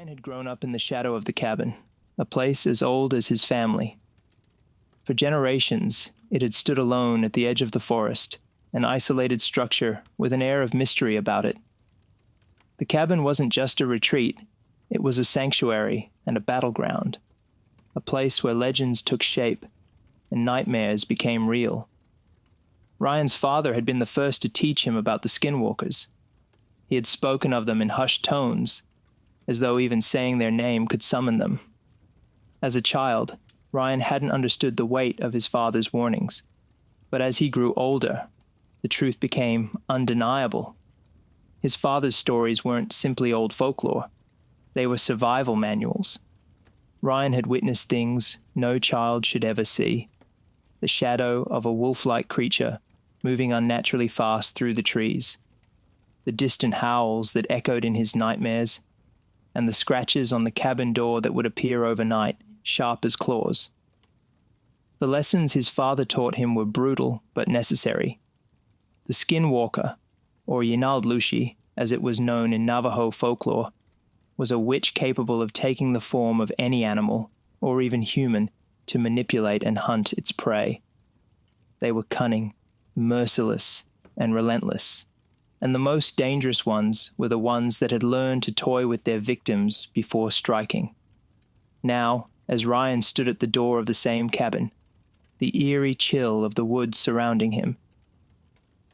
Ryan had grown up in the shadow of the cabin, a place as old as his family. For generations, it had stood alone at the edge of the forest, an isolated structure with an air of mystery about it. The cabin wasn't just a retreat, it was a sanctuary and a battleground, a place where legends took shape and nightmares became real. Ryan's father had been the first to teach him about the Skinwalkers. He had spoken of them in hushed tones, as though even saying their name could summon them. As a child, Ryan hadn't understood the weight of his father's warnings, but as he grew older, the truth became undeniable. His father's stories weren't simply old folklore, they were survival manuals. Ryan had witnessed things no child should ever see. The shadow of a wolf-like creature moving unnaturally fast through the trees, the distant howls that echoed in his nightmares, and the scratches on the cabin door that would appear overnight, sharp as claws. The lessons his father taught him were brutal but necessary. The Skinwalker, or Yinald as it was known in Navajo folklore, was a witch capable of taking the form of any animal, or even human, to manipulate and hunt its prey. They were cunning, merciless, and relentless, and the most dangerous ones were the ones that had learned to toy with their victims before striking. Now, as Ryan stood at the door of the same cabin, the eerie chill of the woods surrounding him,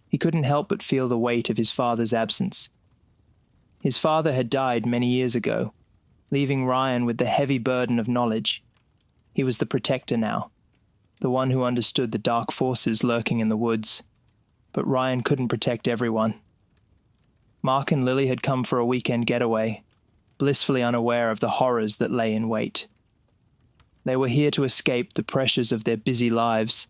he couldn't help but feel the weight of his father's absence. His father had died many years ago, leaving Ryan with the heavy burden of knowledge. He was the protector now, the one who understood the dark forces lurking in the woods. But Ryan couldn't protect everyone. Mark and Lily had come for a weekend getaway, blissfully unaware of the horrors that lay in wait. They were here to escape the pressures of their busy lives,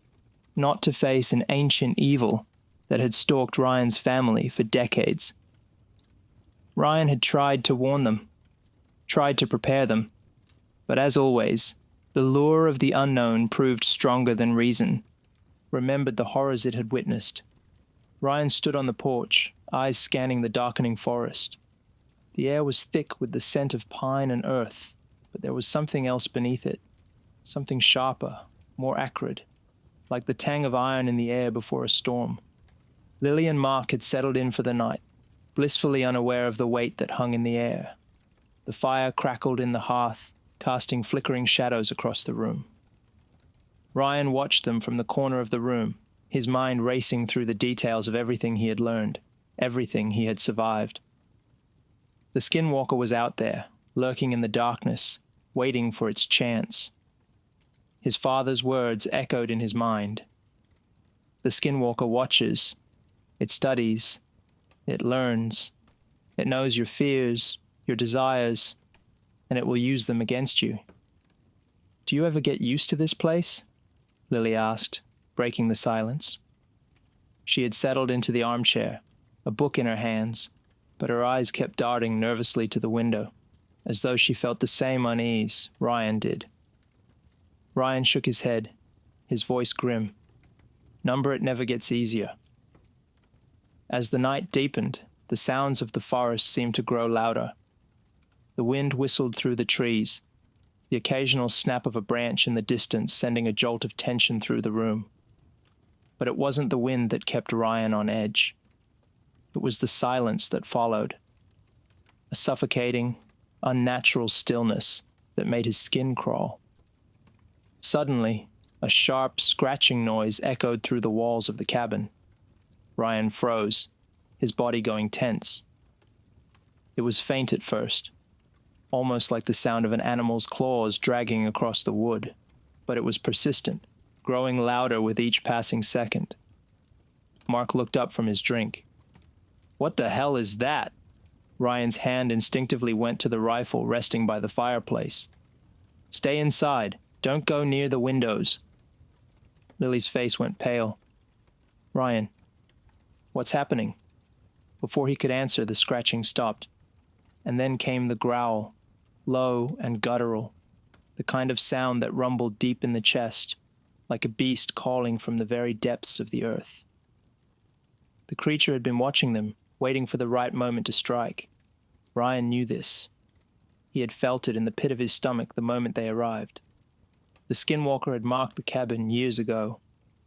not to face an ancient evil that had stalked Ryan's family for decades. Ryan had tried to warn them, tried to prepare them, but as always, the lure of the unknown proved stronger than reason, remembered the horrors it had witnessed. Ryan stood on the porch, eyes scanning the darkening forest. The air was thick with the scent of pine and earth, but there was something else beneath it, something sharper, more acrid, like the tang of iron in the air before a storm. Lily and Mark had settled in for the night, blissfully unaware of the weight that hung in the air. The fire crackled in the hearth, casting flickering shadows across the room. Ryan watched them from the corner of the room, his mind racing through the details of everything he had learned, everything he had survived. The Skinwalker was out there, lurking in the darkness, waiting for its chance. His father's words echoed in his mind. The Skinwalker watches, it studies, it learns, it knows your fears, your desires, and it will use them against you. Do you ever get used to this place? Lily asked, breaking the silence. She had settled into the armchair, a book in her hands, but her eyes kept darting nervously to the window, as though she felt the same unease Ryan did. Ryan shook his head, his voice grim. Number it never gets easier. As the night deepened, the sounds of the forest seemed to grow louder. The wind whistled through the trees, the occasional snap of a branch in the distance sending a jolt of tension through the room. But it wasn't the wind that kept Ryan on edge. It was the silence that followed, a suffocating, unnatural stillness that made his skin crawl. Suddenly, a sharp, scratching noise echoed through the walls of the cabin. Ryan froze, his body going tense. It was faint at first, almost like the sound of an animal's claws dragging across the wood, but it was persistent, growing louder with each passing second. Mark looked up from his drink. What the hell is that? Ryan's hand instinctively went to the rifle resting by the fireplace. Stay inside. Don't go near the windows. Lily's face went pale. Ryan, what's happening? Before he could answer, the scratching stopped, and then came the growl, low and guttural, the kind of sound that rumbled deep in the chest, like a beast calling from the very depths of the earth. The creature had been watching them, waiting for the right moment to strike. Ryan knew this. He had felt it in the pit of his stomach the moment they arrived. The Skinwalker had marked the cabin years ago,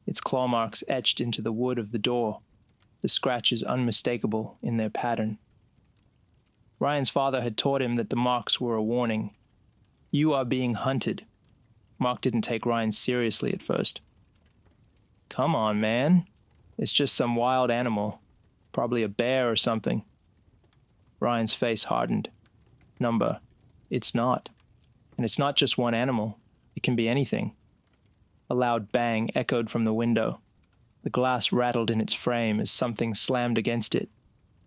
its claw marks etched into the wood of the door, the scratches unmistakable in their pattern. Ryan's father had taught him that the marks were a warning. You are being hunted. Mark didn't take Ryan seriously at first. Come on, man. It's just some wild animal. Probably a bear or something. Ryan's face hardened. Number, it's not. And it's not just one animal. It can be anything. A loud bang echoed from the window. The glass rattled in its frame as something slammed against it,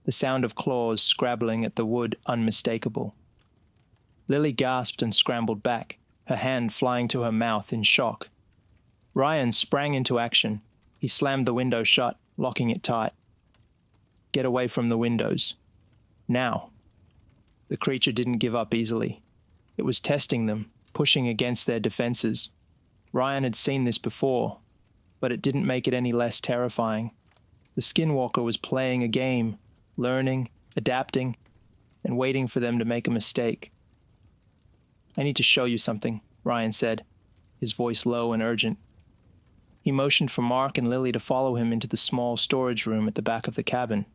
the sound of claws scrabbling at the wood unmistakable. Lily gasped and scrambled back, her hand flying to her mouth in shock. Ryan sprang into action. He slammed the window shut, locking it tight. Get away from the windows. Now. The creature didn't give up easily. It was testing them, pushing against their defenses. Ryan had seen this before, but it didn't make it any less terrifying. The Skinwalker was playing a game, learning, adapting, and waiting for them to make a mistake. I need to show you something, Ryan said, his voice low and urgent. He motioned for Mark and Lily to follow him into the small storage room at the back of the cabin.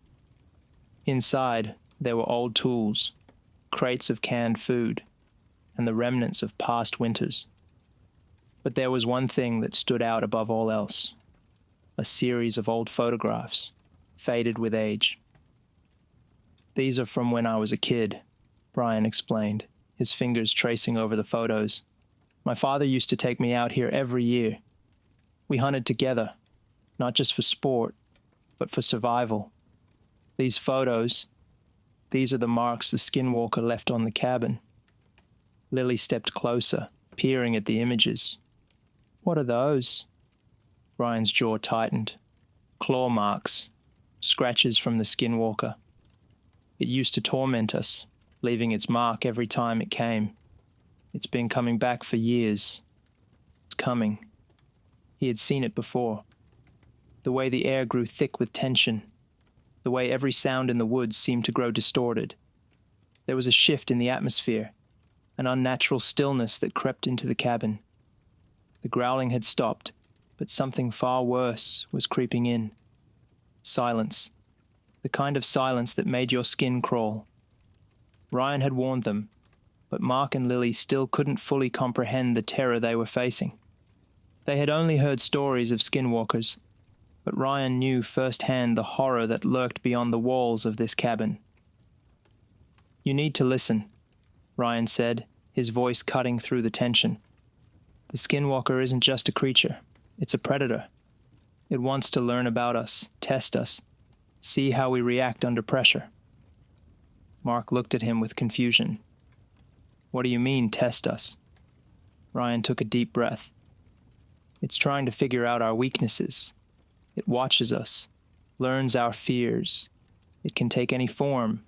Inside, there were old tools, crates of canned food, and the remnants of past winters. But there was one thing that stood out above all else. A series of old photographs, faded with age. These are from when I was a kid, Ryan explained, his fingers tracing over the photos. My father used to take me out here every year. We hunted together, not just for sport, but for survival. These photos, these are the marks the Skinwalker left on the cabin. Lily stepped closer, peering at the images. What are those? Ryan's jaw tightened. Claw marks, scratches from the Skinwalker. It used to torment us, leaving its mark every time it came. It's been coming back for years. It's coming. He had seen it before. The way the air grew thick with tension. The way every sound in the woods seemed to grow distorted. There was a shift in the atmosphere, an unnatural stillness that crept into the cabin. The growling had stopped, but something far worse was creeping in. Silence. The kind of silence that made your skin crawl. Ryan had warned them, but Mark and Lily still couldn't fully comprehend the terror they were facing. They had only heard stories of skinwalkers, but Ryan knew firsthand the horror that lurked beyond the walls of this cabin. You need to listen, Ryan said, his voice cutting through the tension. The Skinwalker isn't just a creature, it's a predator. It wants to learn about us, test us, see how we react under pressure. Mark looked at him with confusion. What do you mean, test us? Ryan took a deep breath. It's trying to figure out our weaknesses. It watches us, learns our fears. It can take any form,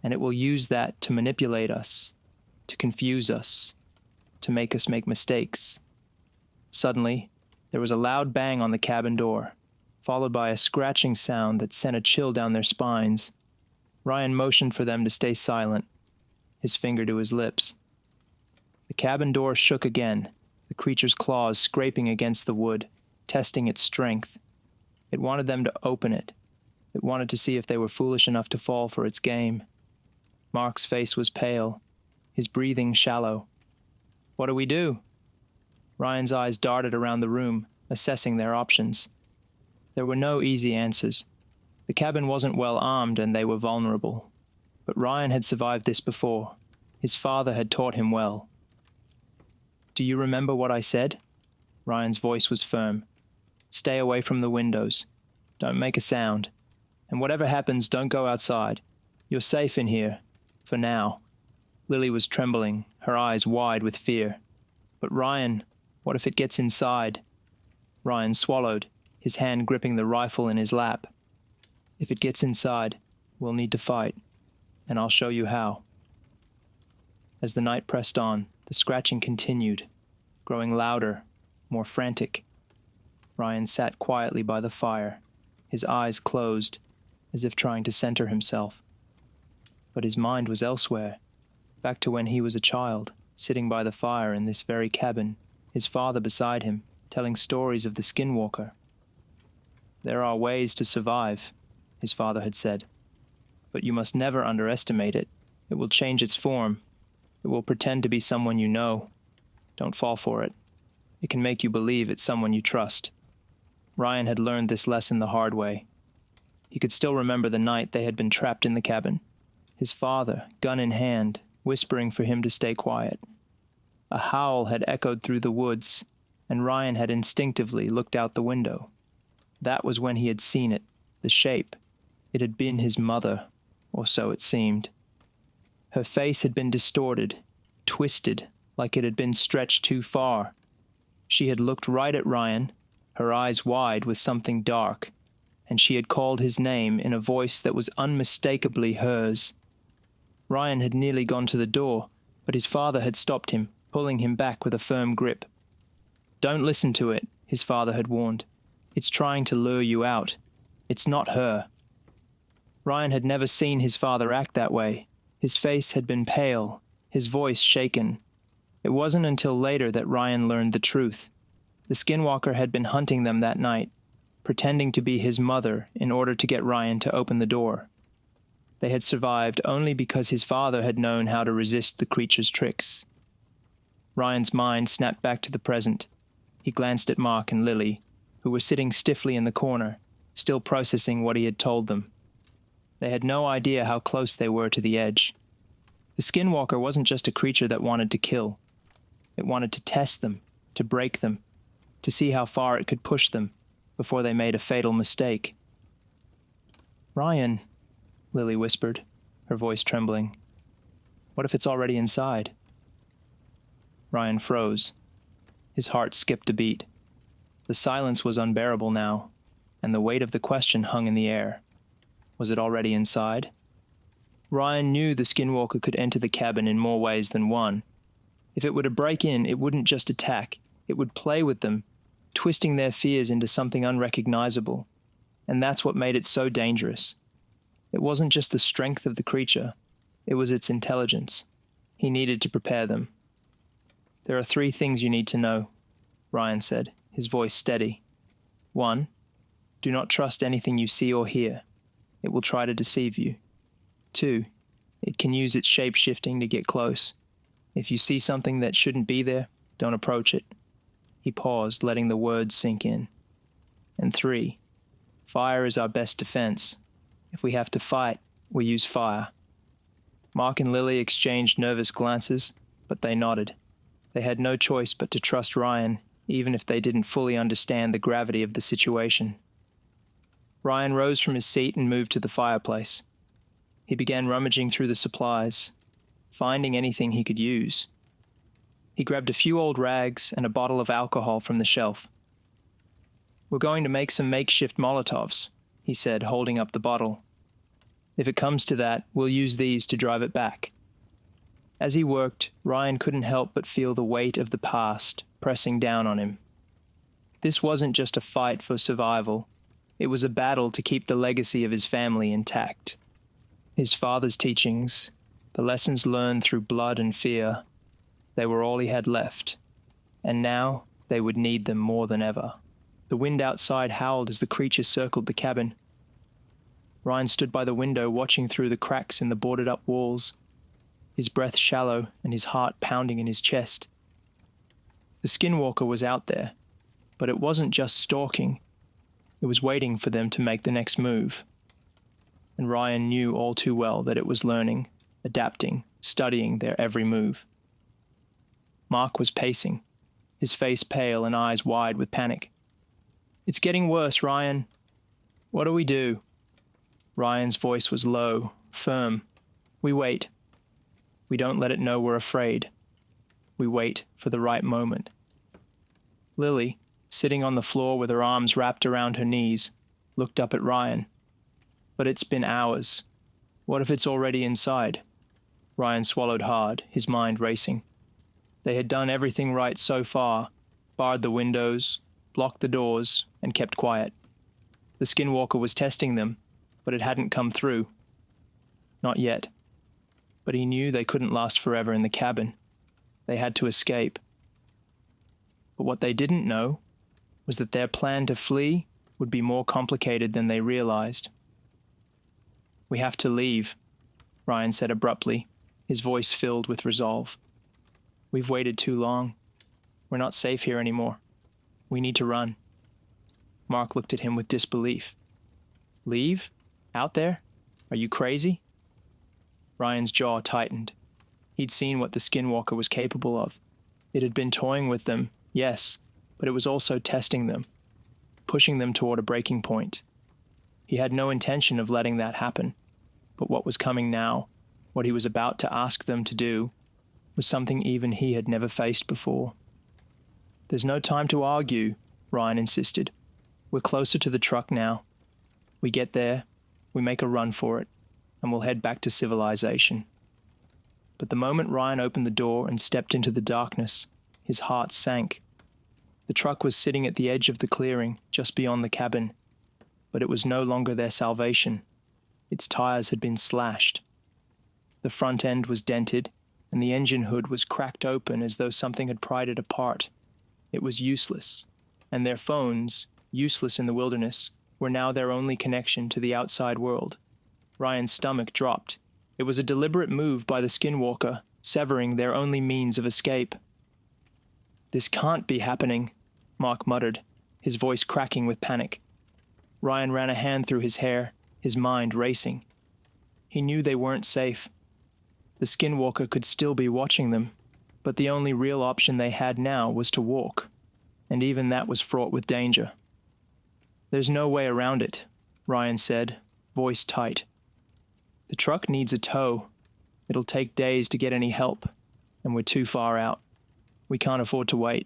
and it will use that to manipulate us, to confuse us, to make us make mistakes. Suddenly, there was a loud bang on the cabin door, followed by a scratching sound that sent a chill down their spines. Ryan motioned for them to stay silent, his finger to his lips. The cabin door shook again, the creature's claws scraping against the wood, testing its strength. It wanted them to open it. It wanted to see if they were foolish enough to fall for its game. Mark's face was pale, his breathing shallow. What do we do? Ryan's eyes darted around the room, assessing their options. There were no easy answers. The cabin wasn't well armed and they were vulnerable. But Ryan had survived this before. His father had taught him well. Do you remember what I said? Ryan's voice was firm. Stay away from the windows. Don't make a sound. And whatever happens, don't go outside. You're safe in here. For now. Lily was trembling, her eyes wide with fear. But Ryan, what if it gets inside? Ryan swallowed, his hand gripping the rifle in his lap. If it gets inside, we'll need to fight. And I'll show you how. As the night pressed on, the scratching continued, growing louder, more frantic. Ryan sat quietly by the fire, his eyes closed, as if trying to center himself. But his mind was elsewhere, back to when he was a child, sitting by the fire in this very cabin, his father beside him, telling stories of the Skinwalker. "There are ways to survive," his father had said, "but you must never underestimate it. It will change its form. It will pretend to be someone you know. Don't fall for it. It can make you believe it's someone you trust." Ryan had learned this lesson the hard way. He could still remember the night they had been trapped in the cabin, his father, gun in hand, whispering for him to stay quiet. A howl had echoed through the woods, and Ryan had instinctively looked out the window. That was when he had seen it, the shape. It had been his mother, or so it seemed. Her face had been distorted, twisted, like it had been stretched too far. She had looked right at Ryan, her eyes wide with something dark, and she had called his name in a voice that was unmistakably hers. Ryan had nearly gone to the door, but his father had stopped him, pulling him back with a firm grip. "Don't listen to it," his father had warned. "It's trying to lure you out. It's not her." Ryan had never seen his father act that way. His face had been pale, his voice shaken. It wasn't until later that Ryan learned the truth. The Skinwalker had been hunting them that night, pretending to be his mother in order to get Ryan to open the door. They had survived only because his father had known how to resist the creature's tricks. Ryan's mind snapped back to the present. He glanced at Mark and Lily, who were sitting stiffly in the corner, still processing what he had told them. They had no idea how close they were to the edge. The Skinwalker wasn't just a creature that wanted to kill. It wanted to test them, to break them, to see how far it could push them before they made a fatal mistake. "Ryan," Lily whispered, her voice trembling. "What if it's already inside?" Ryan froze. His heart skipped a beat. The silence was unbearable now, and the weight of the question hung in the air. Was it already inside? Ryan knew the Skinwalker could enter the cabin in more ways than one. If it were to break in, it wouldn't just attack. It would play with them, twisting their fears into something unrecognizable. And that's what made it so dangerous. It wasn't just the strength of the creature. It was its intelligence. He needed to prepare them. "There are 3 things you need to know," Ryan said, his voice steady. 1, do not trust anything you see or hear. It will try to deceive you. 2, it can use its shape-shifting to get close. If you see something that shouldn't be there, don't approach it. He paused, letting the words sink in. And 3, fire is our best defense. If we have to fight, we use fire. Mark and Lily exchanged nervous glances, but they nodded. They had no choice but to trust Ryan, even if they didn't fully understand the gravity of the situation. Ryan rose from his seat and moved to the fireplace. He began rummaging through the supplies, finding anything he could use. He grabbed a few old rags and a bottle of alcohol from the shelf. "We're going to make some makeshift Molotovs," he said, holding up the bottle. "If it comes to that, we'll use these to drive it back." As he worked, Ryan couldn't help but feel the weight of the past pressing down on him. This wasn't just a fight for survival. It was a battle to keep the legacy of his family intact. His father's teachings, the lessons learned through blood and fear, they were all he had left. And now they would need them more than ever. The wind outside howled as the creature circled the cabin. Ryan stood by the window watching through the cracks in the boarded-up walls, his breath shallow and his heart pounding in his chest. The Skinwalker was out there, but it wasn't just stalking. It was waiting for them to make the next move. And Ryan knew all too well that it was learning, adapting, studying their every move. Mark was pacing, his face pale and eyes wide with panic. "It's getting worse, Ryan. What do we do?" Ryan's voice was low, firm. "We wait. We don't let it know we're afraid. We wait for the right moment." Lily, sitting on the floor with her arms wrapped around her knees, looked up at Ryan. "But it's been hours. What if it's already inside?" Ryan swallowed hard, his mind racing. They had done everything right so far, barred the windows, blocked the doors, and kept quiet. The Skinwalker was testing them, but it hadn't come through. Not yet. but he knew they couldn't last forever in the cabin. They had to escape. But what they didn't know was that their plan to flee would be more complicated than they realized. "We have to leave," Ryan said abruptly, his voice filled with resolve. "We've waited too long. We're not safe here anymore. We need to run." Mark looked at him with disbelief. "Leave? Out there? Are you crazy?" Ryan's jaw tightened. He'd seen what the Skinwalker was capable of. It had been toying with them, yes, but it was also testing them, pushing them toward a breaking point. He had no intention of letting that happen, but what was coming now, what he was about to ask them to do, was something even he had never faced before. "There's no time to argue," Ryan insisted. "We're closer to the truck now. We get there, we make a run for it, and we'll head back to civilization." But the moment Ryan opened the door and stepped into the darkness, his heart sank. The truck was sitting at the edge of the clearing, just beyond the cabin, but it was no longer their salvation. Its tires had been slashed. The front end was dented, and the engine hood was cracked open as though something had pried it apart. It was useless, and their phones, useless in the wilderness, were now their only connection to the outside world. Ryan's stomach dropped. It was a deliberate move by the Skinwalker, severing their only means of escape. "This can't be happening," Mark muttered, his voice cracking with panic. Ryan ran a hand through his hair, his mind racing. He knew they weren't safe. The Skinwalker could still be watching them, but the only real option they had now was to walk, and even that was fraught with danger. "There's no way around it," Ryan said, voice tight. "The truck needs a tow. It'll take days to get any help, and we're too far out. We can't afford to wait."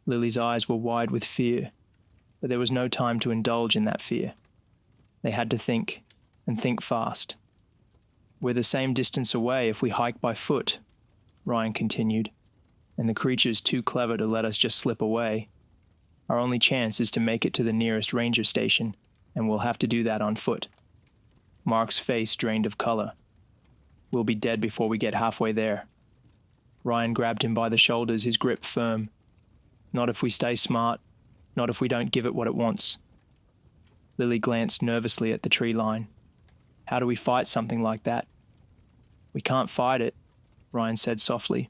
Lily's eyes were wide with fear, but there was no time to indulge in that fear. They had to think, and think fast. "We're the same distance away if we hike by foot," Ryan continued, "and the creature's too clever to let us just slip away. Our only chance is to make it to the nearest ranger station, and we'll have to do that on foot." Mark's face drained of color. "We'll be dead before we get halfway there." Ryan grabbed him by the shoulders, his grip firm. "Not if we stay smart, not if we don't give it what it wants." Lily glanced nervously at the tree line. "How do we fight something like that?" "We can't fight it," Ryan said softly,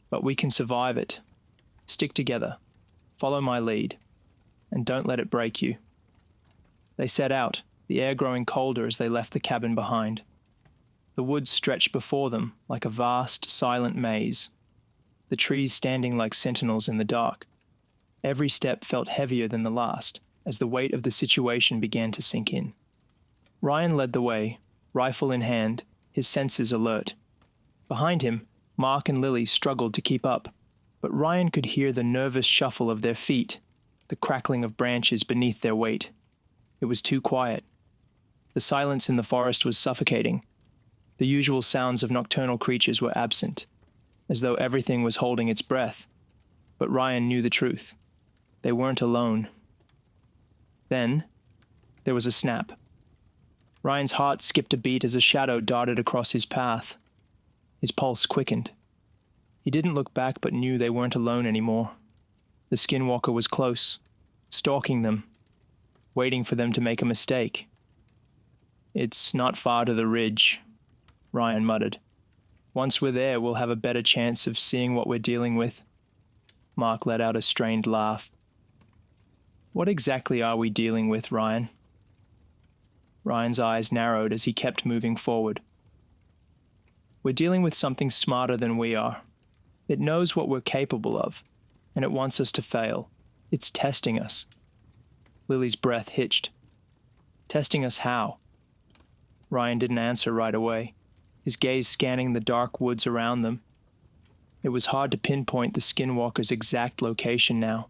"but we can survive it. Stick together. Follow my lead. And don't let it break you." They set out, the air growing colder as they left the cabin behind. The woods stretched before them like a vast, silent maze, the trees standing like sentinels in the dark. Every step felt heavier than the last as the weight of the situation began to sink in. Ryan led the way, rifle in hand, his senses alert. Behind him, Mark and Lily struggled to keep up, but Ryan could hear the nervous shuffle of their feet, the crackling of branches beneath their weight. It was too quiet. The silence in the forest was suffocating. The usual sounds of nocturnal creatures were absent, as though everything was holding its breath. But Ryan knew the truth. They weren't alone. Then, there was a snap. Ryan's heart skipped a beat as a shadow darted across his path. His pulse quickened. He didn't look back but knew they weren't alone anymore. The Skinwalker was close, stalking them, waiting for them to make a mistake. "It's not far to the ridge," Ryan muttered. "Once we're there, we'll have a better chance of seeing what we're dealing with." Mark let out a strained laugh. "What exactly are we dealing with, Ryan?" Ryan's eyes narrowed as he kept moving forward. "We're dealing with something smarter than we are. It knows what we're capable of, and it wants us to fail. It's testing us." Lily's breath hitched. "Testing us how?" Ryan didn't answer right away, his gaze scanning the dark woods around them. It was hard to pinpoint the Skinwalker's exact location now.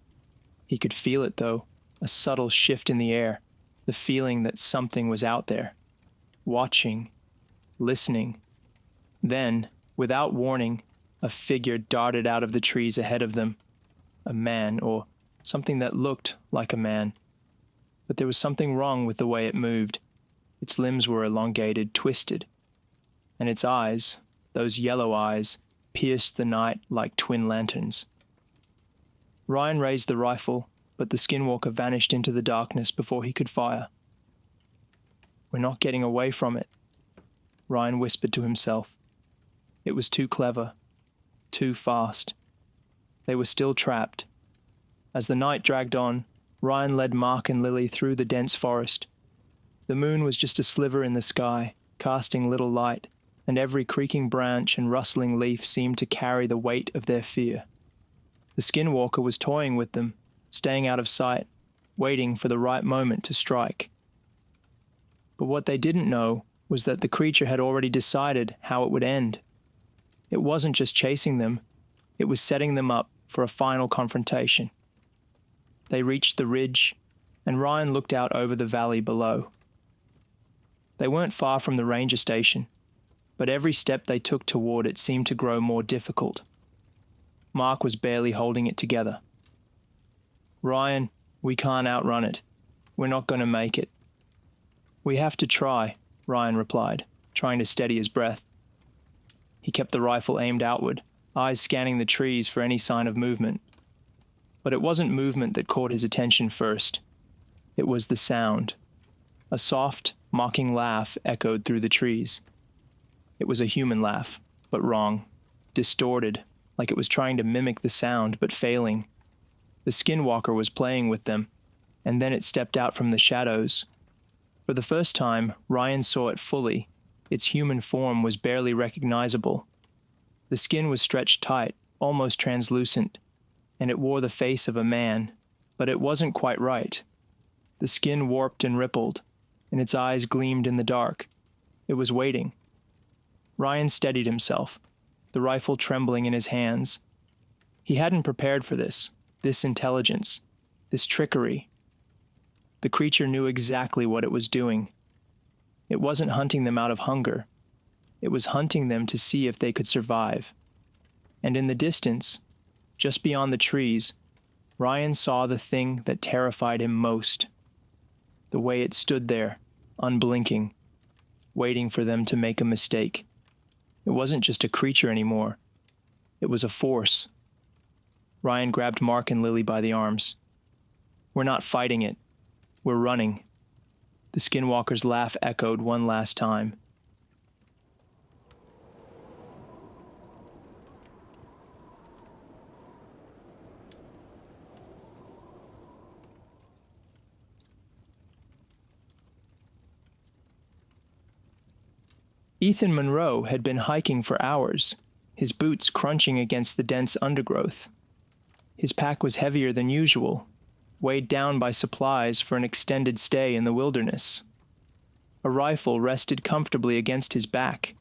He could feel it, though, a subtle shift in the air, the feeling that something was out there, watching, listening. Then, without warning, a figure darted out of the trees ahead of them. A man, or something that looked like a man. But there was something wrong with the way it moved. Its limbs were elongated, twisted. and its eyes, those yellow eyes, pierced the night like twin lanterns. Ryan raised the rifle, but the Skinwalker vanished into the darkness before he could fire. "We're not getting away from it," Ryan whispered to himself. It was too clever, too fast. They were still trapped. As the night dragged on, Ryan led Mark and Lily through the dense forest. The moon was just a sliver in the sky, casting little light, and every creaking branch and rustling leaf seemed to carry the weight of their fear. The Skinwalker was toying with them, staying out of sight, waiting for the right moment to strike. But what they didn't know was that the creature had already decided how it would end. It wasn't just chasing them, it was setting them up for a final confrontation. They reached the ridge, and Ryan looked out over the valley below. They weren't far from the ranger station, but every step they took toward it seemed to grow more difficult. Mark was barely holding it together. "Ryan, we can't outrun it. We're not going to make it." "We have to try," Ryan replied, trying to steady his breath. He kept the rifle aimed outward, eyes scanning the trees for any sign of movement. But it wasn't movement that caught his attention first. It was the sound. A soft, mocking laugh echoed through the trees. It was a human laugh, but wrong, distorted, like it was trying to mimic the sound, but failing. The Skinwalker was playing with them, and then it stepped out from the shadows. For the first time, Ryan saw it fully. Its human form was barely recognizable. The skin was stretched tight, almost translucent, and it wore the face of a man, but it wasn't quite right. The skin warped and rippled, and its eyes gleamed in the dark. It was waiting. Ryan steadied himself, the rifle trembling in his hands. He hadn't prepared for this intelligence, this trickery. The creature knew exactly what it was doing. It wasn't hunting them out of hunger. It was hunting them to see if they could survive. And in the distance, just beyond the trees, Ryan saw the thing that terrified him most. The way it stood there, unblinking, waiting for them to make a mistake. It wasn't just a creature anymore. It was a force. Ryan grabbed Mark and Lily by the arms. "We're not fighting it. We're running." The Skinwalker's laugh echoed one last time. Ethan Monroe had been hiking for hours, his boots crunching against the dense undergrowth. His pack was heavier than usual, weighed down by supplies for an extended stay in the wilderness. A rifle rested comfortably against his back,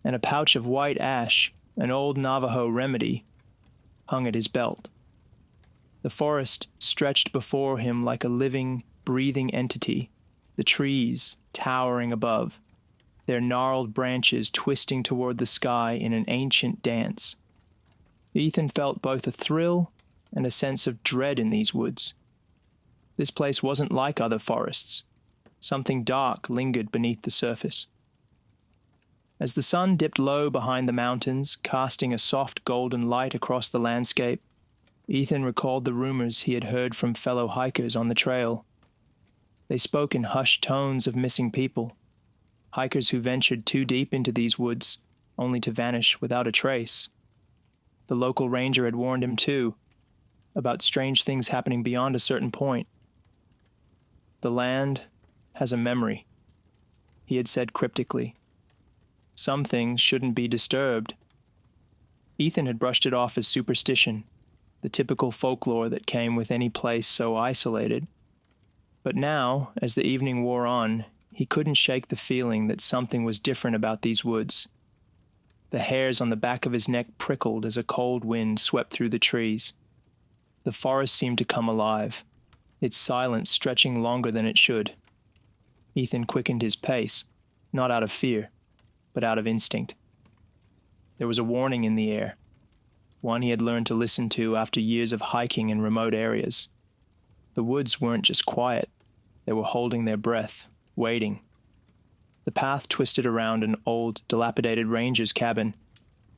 and a pouch of white ash, an old Navajo remedy, hung at his belt. The forest stretched before him like a living, breathing entity, the trees towering above, their gnarled branches twisting toward the sky in an ancient dance. Ethan felt both a thrill and a sense of dread in these woods. This place wasn't like other forests. Something dark lingered beneath the surface. As the sun dipped low behind the mountains, casting a soft golden light across the landscape, Ethan recalled the rumors he had heard from fellow hikers on the trail. They spoke in hushed tones of missing people, hikers who ventured too deep into these woods, only to vanish without a trace. The local ranger had warned him, too, about strange things happening beyond a certain point. "The land has a memory," he had said cryptically. "Some things shouldn't be disturbed." Ethan had brushed it off as superstition, the typical folklore that came with any place so isolated. But now, as the evening wore on, he couldn't shake the feeling that something was different about these woods. The hairs on the back of his neck prickled as a cold wind swept through the trees. The forest seemed to come alive, its silence stretching longer than it should. Ethan quickened his pace, not out of fear, but out of instinct. There was a warning in the air, one he had learned to listen to after years of hiking in remote areas. The woods weren't just quiet, they were holding their breath, waiting. The path twisted around an old, dilapidated ranger's cabin,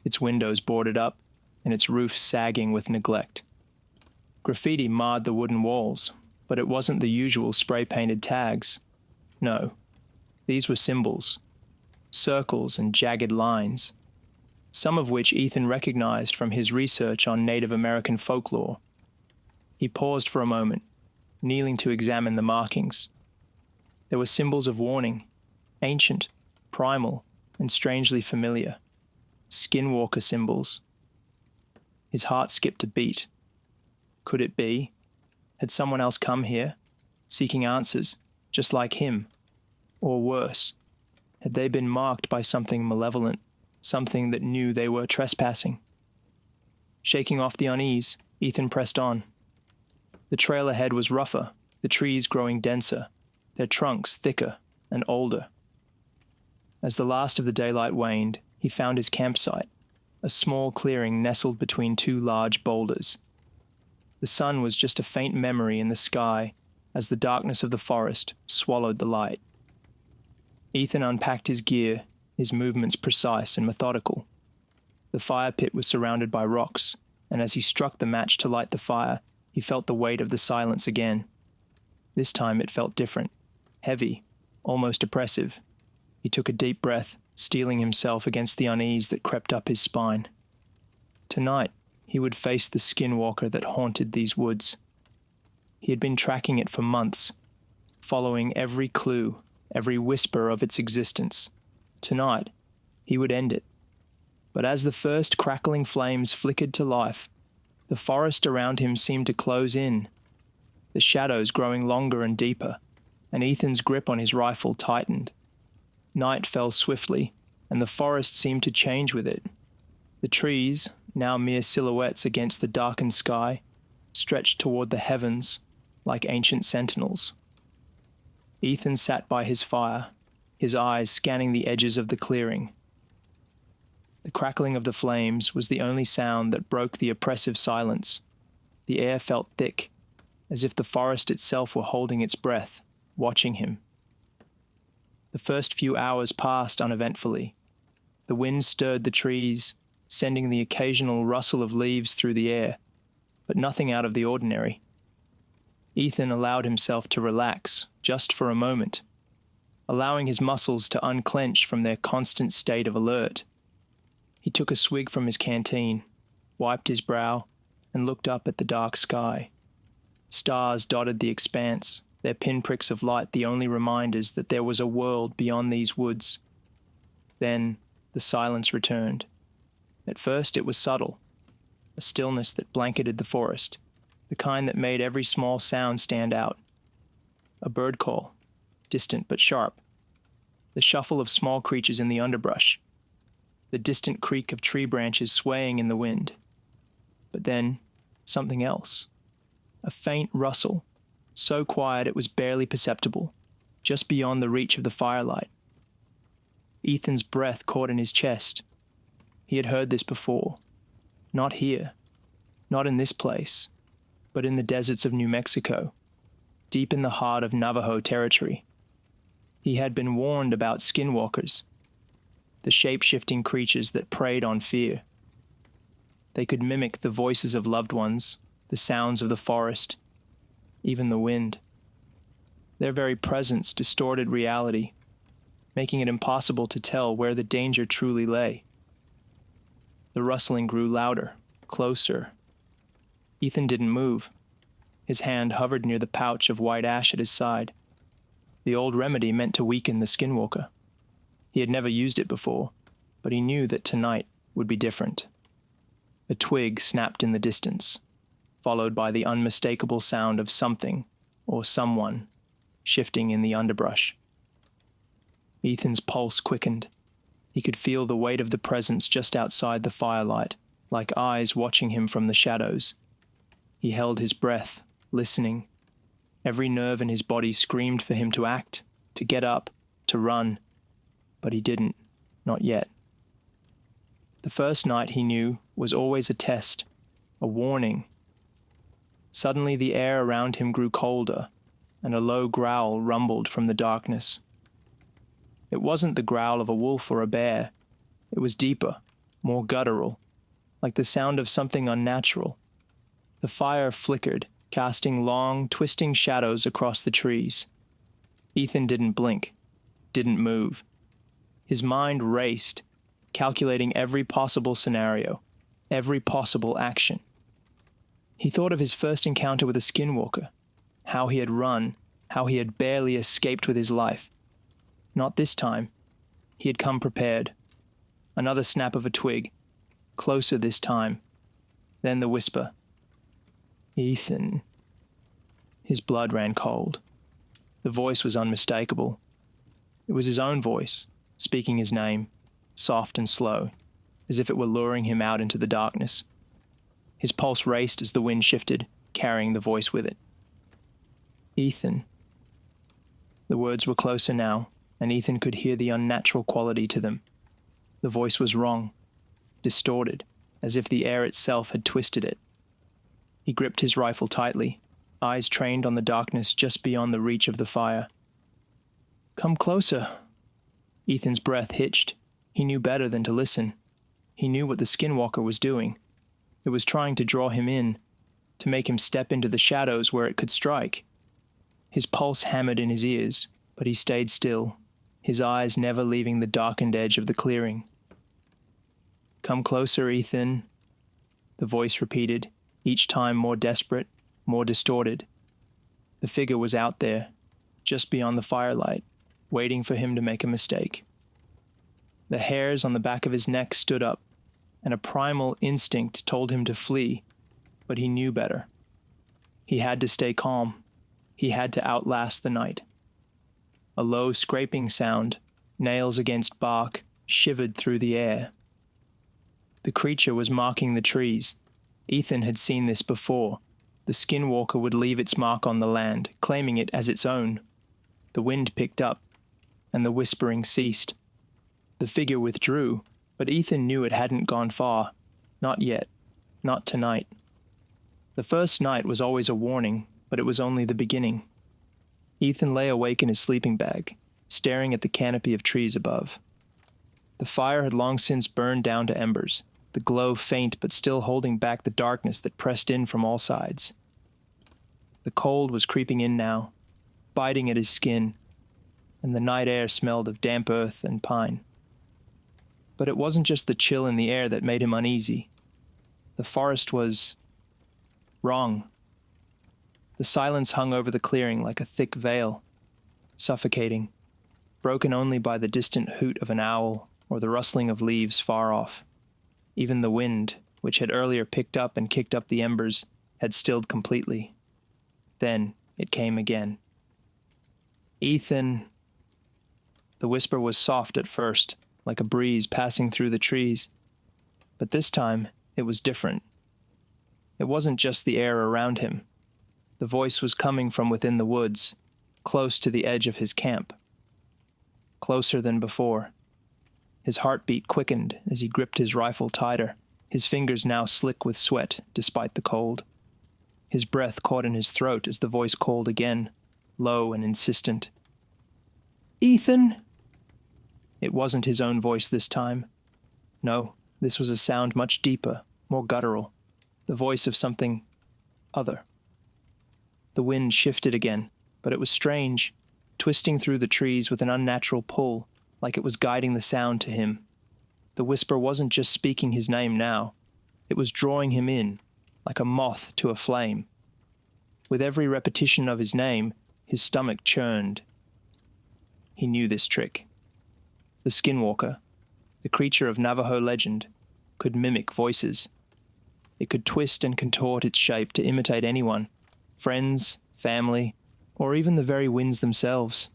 its windows boarded up and its roof sagging with neglect. Graffiti marred the wooden walls, but it wasn't the usual spray-painted tags. No, these were symbols, circles and jagged lines, some of which Ethan recognized from his research on Native American folklore. He paused for a moment, kneeling to examine the markings. There were symbols of warning, ancient, primal, and strangely familiar. Skinwalker symbols. His heart skipped a beat. Could it be? Had someone else come here, seeking answers, just like him? Or worse, had they been marked by something malevolent, something that knew they were trespassing? Shaking off the unease, Ethan pressed on. The trail ahead was rougher, the trees growing denser, their trunks thicker and older. As the last of the daylight waned, he found his campsite, a small clearing nestled between two large boulders. The sun was just a faint memory in the sky as the darkness of the forest swallowed the light. Ethan unpacked his gear, his movements precise and methodical. The fire pit was surrounded by rocks, and as he struck the match to light the fire, he felt the weight of the silence again. This time it felt different, heavy, almost oppressive. He took a deep breath, steeling himself against the unease that crept up his spine. Tonight, he would face the skinwalker that haunted these woods. He had been tracking it for months, following every clue, every whisper of its existence. Tonight, he would end it. But as the first crackling flames flickered to life, the forest around him seemed to close in, the shadows growing longer and deeper, and Ethan's grip on his rifle tightened. Night fell swiftly, and the forest seemed to change with it. The trees, now mere silhouettes against the darkened sky, stretched toward the heavens like ancient sentinels. Ethan sat by his fire, his eyes scanning the edges of the clearing. The crackling of the flames was the only sound that broke the oppressive silence. The air felt thick, as if the forest itself were holding its breath, watching him. The first few hours passed uneventfully. The wind stirred the trees, sending the occasional rustle of leaves through the air, but nothing out of the ordinary. Ethan allowed himself to relax, just for a moment, allowing his muscles to unclench from their constant state of alert. He took a swig from his canteen, wiped his brow, and looked up at the dark sky. Stars dotted the expanse, their pinpricks of light the only reminders that there was a world beyond these woods. Then the silence returned. At first it was subtle, a stillness that blanketed the forest, the kind that made every small sound stand out. A bird call, distant but sharp. The shuffle of small creatures in the underbrush. The distant creak of tree branches swaying in the wind. But then, something else. A faint rustle, so quiet it was barely perceptible, just beyond the reach of the firelight. Ethan's breath caught in his chest. He had heard this before. Not here, not in this place, but in the deserts of New Mexico, deep in the heart of Navajo territory. He had been warned about skinwalkers, the shape-shifting creatures that preyed on fear. They could mimic the voices of loved ones, the sounds of the forest, even the wind. Their very presence distorted reality, making it impossible to tell where the danger truly lay. The rustling grew louder, closer. Ethan didn't move. His hand hovered near the pouch of white ash at his side. The old remedy meant to weaken the skinwalker. He had never used it before, but he knew that tonight would be different. A twig snapped in the distance, followed by the unmistakable sound of something, or someone, shifting in the underbrush. Ethan's pulse quickened. He could feel the weight of the presence just outside the firelight, like eyes watching him from the shadows. He held his breath, listening. Every nerve in his body screamed for him to act, to get up, to run. But he didn't, not yet. The first night, he knew, was always a test, a warning. Suddenly the air around him grew colder, and a low growl rumbled from the darkness. It wasn't the growl of a wolf or a bear. It was deeper, more guttural, like the sound of something unnatural. The fire flickered, casting long, twisting shadows across the trees. Ethan didn't blink, didn't move. His mind raced, calculating every possible scenario, every possible action. He thought of his first encounter with a skinwalker, how he had run, how he had barely escaped with his life. Not this time. He had come prepared. Another snap of a twig, closer this time. Then the whisper. Ethan. His blood ran cold. The voice was unmistakable. It was his own voice, speaking his name, soft and slow, as if it were luring him out into the darkness. His pulse raced as the wind shifted, carrying the voice with it. Ethan. The words were closer now, and Ethan could hear the unnatural quality to them. The voice was wrong, distorted, as if the air itself had twisted it. He gripped his rifle tightly, eyes trained on the darkness just beyond the reach of the fire. Come closer. Ethan's breath hitched. He knew better than to listen. He knew what the skinwalker was doing. It was trying to draw him in, to make him step into the shadows where it could strike. His pulse hammered in his ears, but he stayed still, his eyes never leaving the darkened edge of the clearing. Come closer, Ethan, the voice repeated, each time more desperate, more distorted. The figure was out there, just beyond the firelight, waiting for him to make a mistake. The hairs on the back of his neck stood up, and a primal instinct told him to flee, but he knew better. He had to stay calm. He had to outlast the night. A low scraping sound, nails against bark, shivered through the air. The creature was marking the trees. Ethan had seen this before. The skinwalker would leave its mark on the land, claiming it as its own. The wind picked up, and the whispering ceased. The figure withdrew, but Ethan knew it hadn't gone far. Not yet. Not tonight. The first night was always a warning, but it was only the beginning. Ethan lay awake in his sleeping bag, staring at the canopy of trees above. The fire had long since burned down to embers, the glow faint but still holding back the darkness that pressed in from all sides. The cold was creeping in now, biting at his skin, and the night air smelled of damp earth and pine. But it wasn't just the chill in the air that made him uneasy. The forest was wrong. The silence hung over the clearing like a thick veil, suffocating, broken only by the distant hoot of an owl or the rustling of leaves far off. Even the wind, which had earlier picked up and kicked up the embers, had stilled completely. Then it came again. Ethan. The whisper was soft at first, like a breeze passing through the trees. But this time, it was different. It wasn't just the air around him. The voice was coming from within the woods, close to the edge of his camp. Closer than before. His heartbeat quickened as he gripped his rifle tighter, his fingers now slick with sweat despite the cold. His breath caught in his throat as the voice called again, low and insistent. Ethan! It wasn't his own voice this time. No, this was a sound much deeper, more guttural, the voice of something other. The wind shifted again, but it was strange, twisting through the trees with an unnatural pull, like it was guiding the sound to him. The whisper wasn't just speaking his name now. It was drawing him in, like a moth to a flame. With every repetition of his name, his stomach churned. He knew this trick. The skinwalker, the creature of Navajo legend, could mimic voices. It could twist and contort its shape to imitate anyone, friends, family, or even the very winds themselves.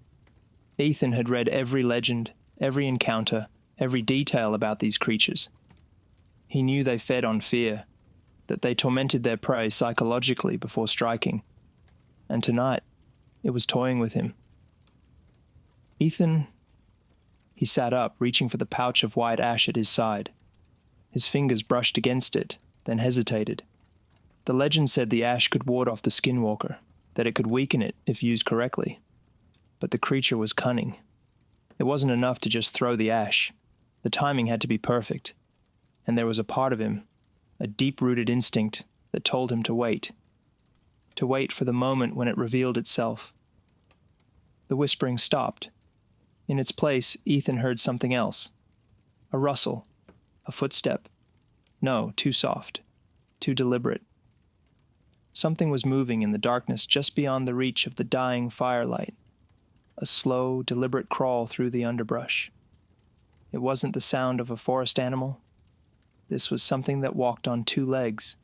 Ethan had read every legend, every encounter, every detail about these creatures. He knew they fed on fear, that they tormented their prey psychologically before striking. And tonight, it was toying with him. Ethan. He sat up, reaching for the pouch of white ash at his side. His fingers brushed against it, then hesitated. The legend said the ash could ward off the skinwalker, that it could weaken it if used correctly. But the creature was cunning. It wasn't enough to just throw the ash. The timing had to be perfect. And there was a part of him, a deep-rooted instinct, that told him to wait. To wait for the moment when it revealed itself. The whispering stopped. In its place, Ethan heard something else. A rustle. A footstep. No, too soft. Too deliberate. Something was moving in the darkness just beyond the reach of the dying firelight. A slow, deliberate crawl through the underbrush. It wasn't the sound of a forest animal. This was something that walked on two legs.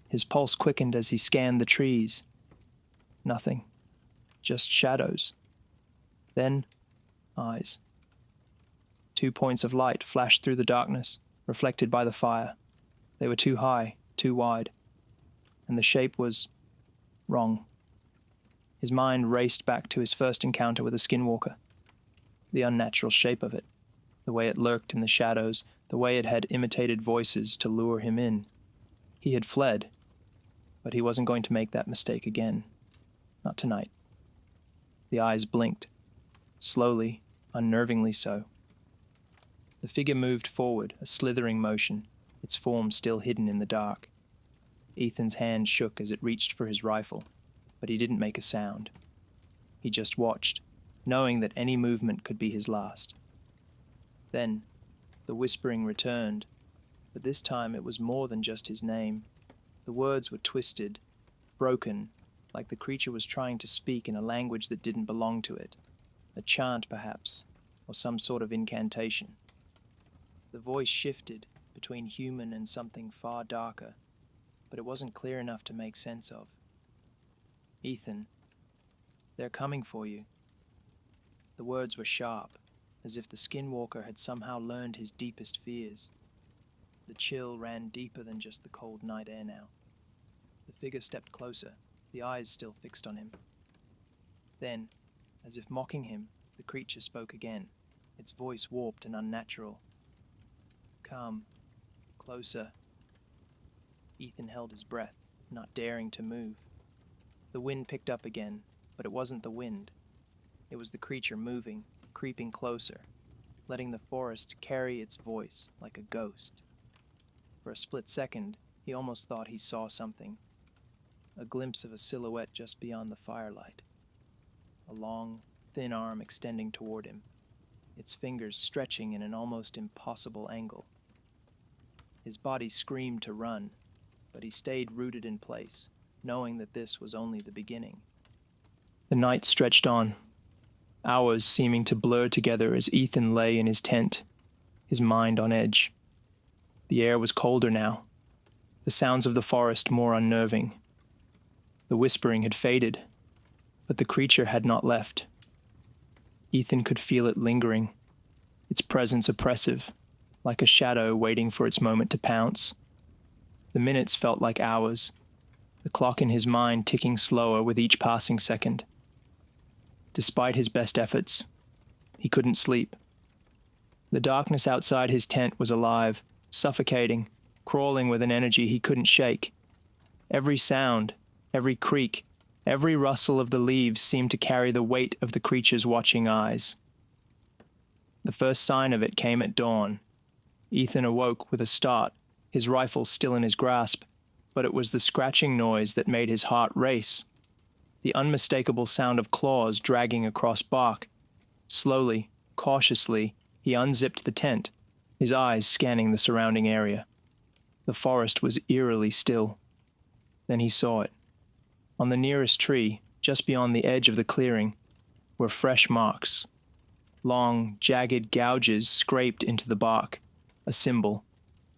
His pulse quickened as he scanned the trees. Nothing. Just shadows. Then, eyes. 2 points of light flashed through the darkness, reflected by the fire. They were too high, too wide. And the shape was wrong. His mind raced back to his first encounter with a skinwalker. The unnatural shape of it, the way it lurked in the shadows, the way it had imitated voices to lure him in. He had fled, but he wasn't going to make that mistake again. Not tonight. The eyes blinked, slowly, unnervingly so. The figure moved forward, a slithering motion, its form still hidden in the dark. Ethan's hand shook as it reached for his rifle, but he didn't make a sound. He just watched, knowing that any movement could be his last. Then, the whispering returned, but this time it was more than just his name. The words were twisted, broken, like the creature was trying to speak in a language that didn't belong to it. A chant, perhaps, or some sort of incantation. The voice shifted between human and something far darker, but it wasn't clear enough to make sense of. Ethan, they're coming for you. The words were sharp, as if the skinwalker had somehow learned his deepest fears. The chill ran deeper than just the cold night air now. The figure stepped closer, the eyes still fixed on him. Then, as if mocking him, the creature spoke again, its voice warped and unnatural. Come, closer. Ethan held his breath, not daring to move. The wind picked up again, but it wasn't the wind. It was the creature moving, creeping closer, letting the forest carry its voice like a ghost. For a split second, he almost thought he saw something. A glimpse of a silhouette just beyond the firelight. A long, thin arm extending toward him, its fingers stretching in an almost impossible angle. His body screamed to run, but he stayed rooted in place, knowing that this was only the beginning. The night stretched on, hours seeming to blur together as Ethan lay in his tent, his mind on edge. The air was colder now, the sounds of the forest more unnerving. The whispering had faded, but the creature had not left. Ethan could feel it lingering, its presence oppressive, like a shadow waiting for its moment to pounce. The minutes felt like hours, the clock in his mind ticking slower with each passing second. Despite his best efforts, he couldn't sleep. The darkness outside his tent was alive, suffocating, crawling with an energy he couldn't shake. Every sound, every creak, every rustle of the leaves seemed to carry the weight of the creature's watching eyes. The first sign of it came at dawn. Ethan awoke with a start, his rifle still in his grasp, but it was the scratching noise that made his heart race. The unmistakable sound of claws dragging across bark. Slowly, cautiously, he unzipped the tent, his eyes scanning the surrounding area. The forest was eerily still. Then he saw it. On the nearest tree, just beyond the edge of the clearing, were fresh marks. Long, jagged gouges scraped into the bark, a symbol,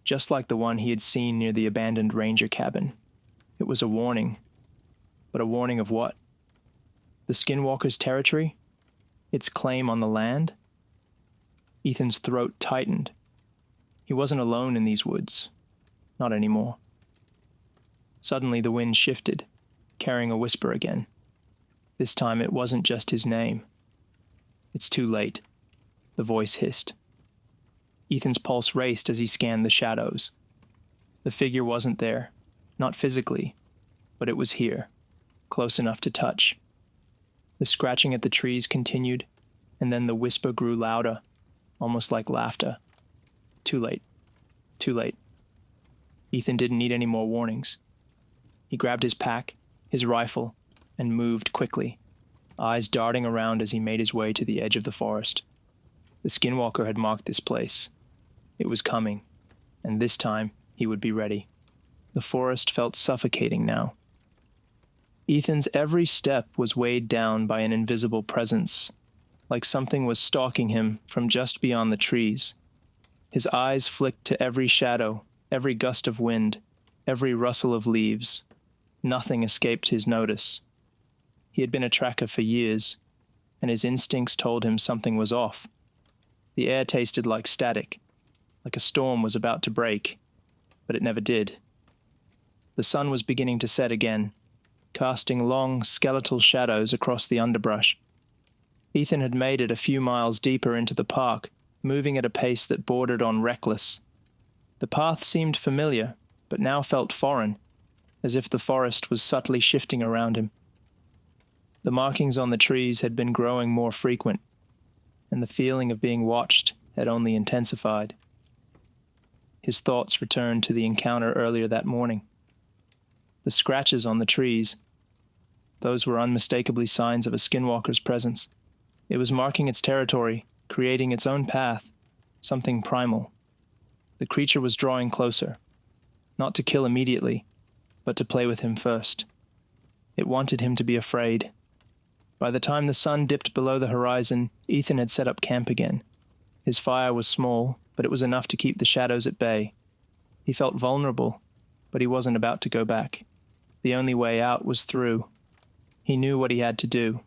just like the one he had seen near the abandoned ranger cabin. It was a warning. But a warning of what? The Skinwalker's territory? Its claim on the land? Ethan's throat tightened. He wasn't alone in these woods. Not anymore. Suddenly the wind shifted, carrying a whisper again. This time it wasn't just his name. It's too late, the voice hissed. Ethan's pulse raced as he scanned the shadows. The figure wasn't there, not physically, but it was here, close enough to touch. The scratching at the trees continued, and then the whisper grew louder, almost like laughter. Too late. Too late. Ethan didn't need any more warnings. He grabbed his pack, his rifle, and moved quickly, eyes darting around as he made his way to the edge of the forest. The Skinwalker had marked this place. It was coming, and this time he would be ready. The forest felt suffocating now. Ethan's every step was weighed down by an invisible presence, like something was stalking him from just beyond the trees. His eyes flicked to every shadow, every gust of wind, every rustle of leaves. Nothing escaped his notice. He had been a tracker for years, and his instincts told him something was off. The air tasted like static, like a storm was about to break, but it never did. The sun was beginning to set again, casting long, skeletal shadows across the underbrush. Ethan had made it a few miles deeper into the park, moving at a pace that bordered on reckless. The path seemed familiar, but now felt foreign, as if the forest was subtly shifting around him. The markings on the trees had been growing more frequent, and the feeling of being watched had only intensified. His thoughts returned to the encounter earlier that morning. The scratches on the trees, those were unmistakably signs of a Skinwalker's presence. It was marking its territory, creating its own path, something primal. The creature was drawing closer, not to kill immediately, but to play with him first. It wanted him to be afraid. By the time the sun dipped below the horizon, Ethan had set up camp again. His fire was small, but it was enough to keep the shadows at bay. He felt vulnerable, but he wasn't about to go back. The only way out was through. He knew what he had to do.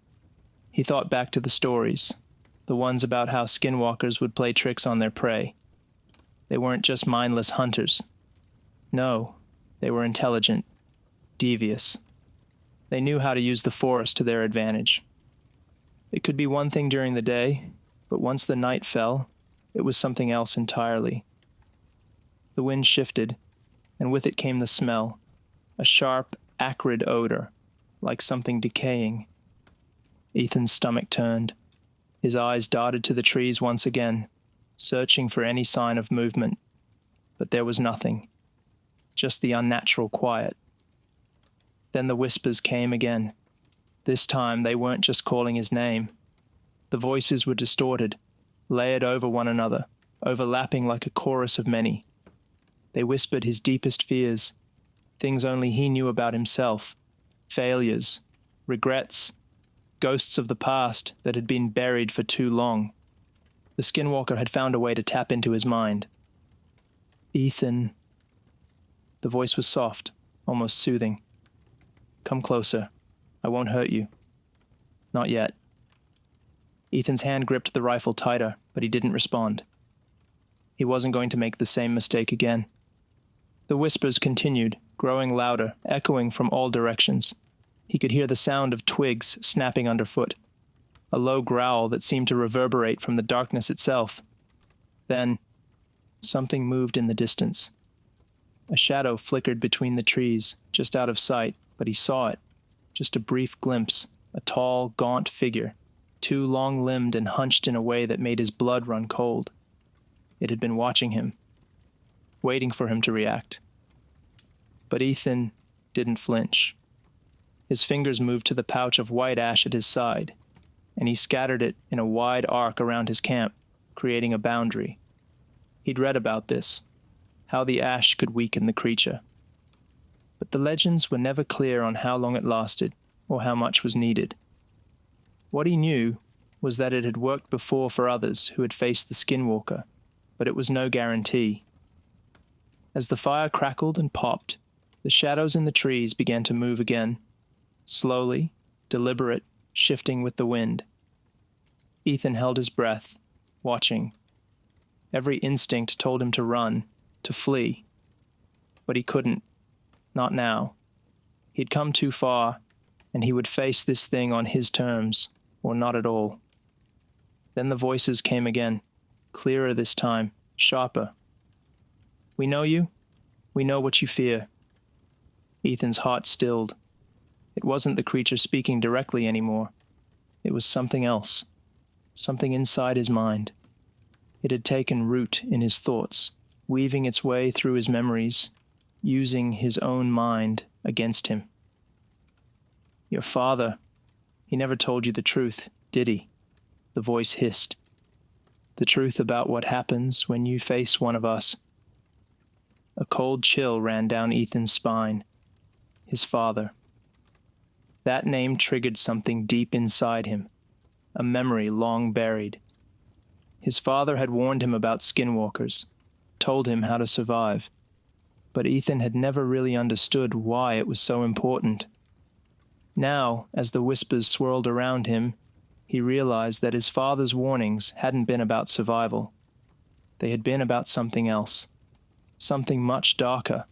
He thought back to the stories, the ones about how Skinwalkers would play tricks on their prey. They weren't just mindless hunters. No, they were intelligent, devious. They knew how to use the forest to their advantage. It could be one thing during the day, but once the night fell, it was something else entirely. The wind shifted, and with it came the smell, a sharp, acrid odor, like something decaying. Ethan's stomach turned. His eyes darted to the trees once again, searching for any sign of movement. But there was nothing, just the unnatural quiet. Then the whispers came again. This time they weren't just calling his name. The voices were distorted, layered over one another, overlapping like a chorus of many. They whispered his deepest fears, things only he knew about himself, failures, regrets, ghosts of the past that had been buried for too long. The Skinwalker had found a way to tap into his mind. Ethan. The voice was soft, almost soothing. Come closer. I won't hurt you. Not yet. Ethan's hand gripped the rifle tighter, but he didn't respond. He wasn't going to make the same mistake again. The whispers continued, growing louder, echoing from all directions. He could hear the sound of twigs snapping underfoot, a low growl that seemed to reverberate from the darkness itself. Then, something moved in the distance. A shadow flickered between the trees, just out of sight, but he saw it. Just a brief glimpse, a tall, gaunt figure, too long-limbed and hunched in a way that made his blood run cold. It had been watching him, waiting for him to react. But Ethan didn't flinch. His fingers moved to the pouch of white ash at his side, and he scattered it in a wide arc around his camp, creating a boundary. He'd read about this, how the ash could weaken the creature. But the legends were never clear on how long it lasted or how much was needed. What he knew was that it had worked before for others who had faced the Skinwalker, but it was no guarantee. As the fire crackled and popped, the shadows in the trees began to move again, slowly, deliberate, shifting with the wind. Ethan held his breath, watching. Every instinct told him to run, to flee. But he couldn't. Not now. He'd come too far, and he would face this thing on his terms, or not at all. Then the voices came again, clearer this time, sharper. We know you. We know what you fear. Ethan's heart stilled. It wasn't the creature speaking directly anymore. It was something else. something inside his mind. It had taken root in his thoughts, weaving its way through his memories, using his own mind against him. Your father, he never told you the truth, did he? The voice hissed. The truth about what happens when you face one of us. A cold chill ran down Ethan's spine. His father. That name triggered something deep inside him, a memory long buried. His father had warned him about skinwalkers, told him how to survive, but Ethan had never really understood why it was so important. Now, as the whispers swirled around him, he realized that his father's warnings hadn't been about survival. They had been about something else, something much darker.